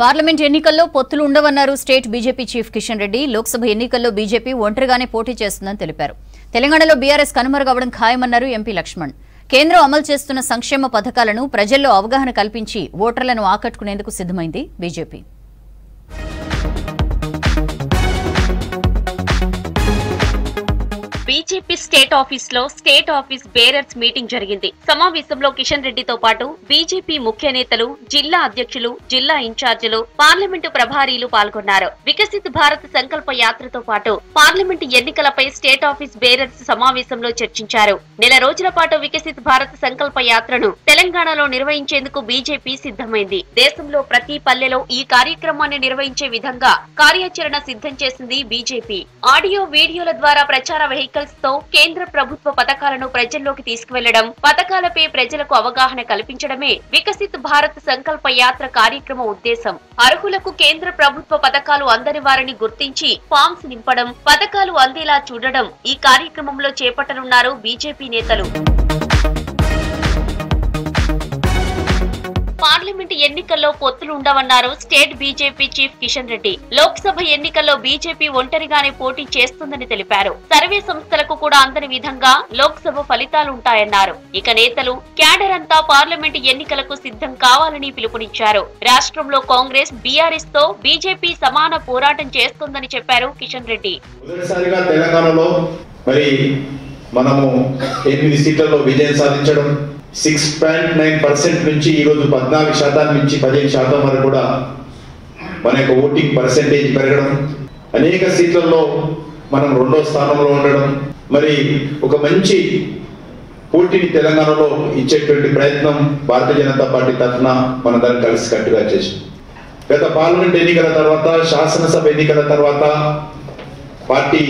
Parliament ఎన్నికల్లో పొత్తులు ఉండవన్నారు state BJP chief Kishan Reddy. Lok Sabha ఎన్నికల్లో బీజేపీ ఒంటరిగానే పోటీ చేస్తుందని తెలిపారు. తెలంగాణలో బీఆర్ఎస్ కనుమరుగవడం ఖాయమన్నారు ఎంపీ లక్ష్మణ్. కేంద్రం అమలు చేస్తున్న సంక్షేమ పథకాలను ప్రజల్లో అవగాహన కల్పించి ఓటర్లను ఆకట్టుకునేందుకు సిద్ధమైంది బీజేపీ. బీజేపీ స్టేట్ ఆఫీస్ లో స్టేట్ ఆఫీస్ బేరర్స్ మీటింగ్ జరిగింది. సమావేశంలో కిషన్ రెడ్డితో పాటు బీజేపీ ముఖ్య నేతలు, జిల్లా అధ్యక్షులు, జిల్లా ఇన్ఛార్జీలు, పార్లమెంటు ప్రభారీలు పాల్గొన్నారు. వికసిత్ భారత్ సంకల్ప యాత్రతో పాటు పార్లమెంటు ఎన్నికలపై స్టేట్ ఆఫీస్ బేరర్స్ సమావేశంలో చర్చించారు. నెల రోజుల పాటు వికసిత్ భారత్ సంకల్ప యాత్రను తెలంగాణలో నిర్వహించేందుకు బీజేపీ సిద్ధమైంది. దేశంలో ప్రతి పల్లెలో ఈ కార్యక్రమాన్ని నిర్వహించే విధంగా కార్యాచరణ సిద్ధం చేసింది బీజేపీ. ఆడియో, వీడియోల ద్వారా ప్రచార వెహికల్స్ తో కేంద్ర ప్రభుత్వ పథకాలను ప్రజల్లోకి తీసుకువెళ్లడం, పథకాలపై ప్రజలకు అవగాహన కల్పించడమే వికసిత్ భారత్ సంకల్ప యాత్ర కార్యక్రమ ఉద్దేశం. అర్హులకు కేంద్ర ప్రభుత్వ పథకాలు అందని వారిని గుర్తించి ఫామ్స్ నింపడం, పథకాలు అందేలా చూడడం ఈ కార్యక్రమంలో చేపట్టనున్నారు బీజేపీ నేతలు. పార్లమెంట్ ఎన్నికల్లో పొత్తులు ఉండవన్నారు state BJP chief Kishan Reddy. Lok Sabha ఎన్నికల్లో బీజేపీ ఒంటరిగానే పోటీ చేస్తుందని తెలిపారు. సర్వే సంస్థలకు కూడా అందని విధంగా లోక్సభ ఫలితాలుంటాయన్నారు. ఇక నేతలు, క్యాడర్ అంతా పార్లమెంట్ ఎన్నికలకు సిద్ధం కావాలని పిలుపునిచ్చారు. రాష్ట్రంలో కాంగ్రెస్, బీఆర్ఎస్ తో బీజేపీ సమాన పోరాటం చేస్తుందని చెప్పారు కిషన్ రెడ్డి. మొదటిసారిగా తెలంగాణలో మరి మనము 8 సీట్లలో విజయం సాధించడం, 6.9% నుంచి ఈరోజు 14% నుంచి 15% వరకు కూడా మన యొక్క ఓటింగ్ పర్సెంటేజ్ పెరగడం, అనేక సీట్లలో మనం 2వ స్థానంలో ఉండడం, మరి ఒక మంచి పోటీని తెలంగాణలో ఇచ్చేటువంటి ప్రయత్నం భారతీయ జనతా పార్టీ తరఫున మనందరం కలిసికట్టుగా చేసాం. గత పార్లమెంట్ ఎన్నికల తర్వాత, శాసనసభ ఎన్నికల తర్వాత పార్టీ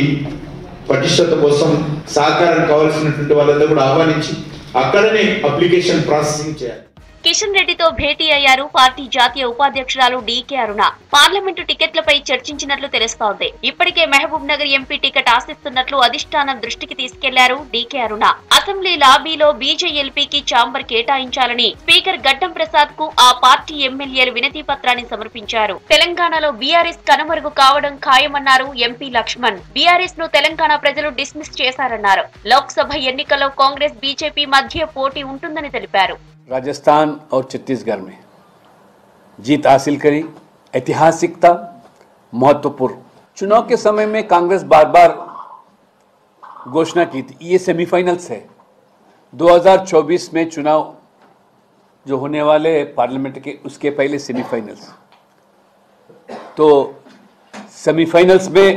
పటిష్టత కోసం సహకారం కావాల్సినటువంటి వాళ్ళందరూ కూడా ఆహ్వానించి అక్కడనే అప్లికేషన్ ప్రాసెసింగ్ చేయాలి. కిషన్ రెడ్డితో భేటీ అయ్యారు పార్టీ జాతీయ ఉపాధ్యక్షురాలు డీకే అరుణ. పార్లమెంటు టికెట్లపై చర్చించినట్లు తెలుస్తోంది. ఇప్పటికే మహబూబ్ నగర్ ఎంపీ టికెట్ ఆశిస్తున్నట్లు అధిష్టానం దృష్టికి తీసుకెళ్లారు డీకే అరుణ. అసెంబ్లీ లాబీలో బీజేఎల్పీకి ఛాంబర్ కేటాయించాలని స్పీకర్ గడ్డం ప్రసాద్ కు ఆ పార్టీ ఎమ్మెల్యేలు వినతి పత్రాన్ని సమర్పించారు. తెలంగాణలో బీఆర్ఎస్ కనుమరుగు కావడం ఖాయమన్నారు ఎంపీ లక్ష్మణ్. బీఆర్ఎస్ ను తెలంగాణ ప్రజలు డిస్మిస్ చేశారన్నారు. లోక్సభ ఎన్నికల్లో కాంగ్రెస్, బీజేపీ మధ్య పోటీ ఉంటుందని తెలిపారు. राजस्थान और छत्तीसगढ़ में जीत हासिल करी, ऐतिहासिकता, महत्वपूर्ण। चुनाव के समय में कांग्रेस बार बार घोषणा की थी ये सेमीफाइनल्स है। 2024 में चुनाव जो होने वाले पार्लियामेंट के, उसके पहले सेमीफाइनल्स। तो सेमीफाइनल्स में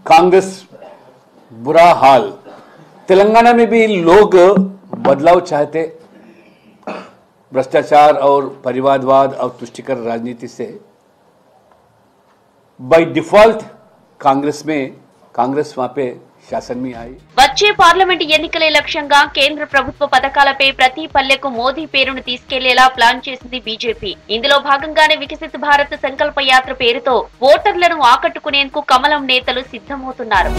कांग्रेस बुरा हाल, तेलंगाना में भी लोग बदलाव चाहते, भ्रष्टाचार और परिवारवाद और तुष्टिकर राजनीति से बाय डिफॉल्ट कांग्रेस वहां पे शासन में आई. వచ్చే పార్లమెంట్ ఎన్నికలే లక్ష్యంగా కేంద్ర ప్రభుత్వ పథకాలపై ప్రతి పల్లెకు మోదీ పేరును తీసుకెళ్లేలా ప్లాన్ చేసింది బీజేపీ. ఇందులో భాగంగానే వికసిత్ భారత్ సంకల్ప యాత్ర పేరుతో ఓటర్లను ఆకట్టుకునేందుకు కమలం నేతలు సిద్ధమవుతున్నారు.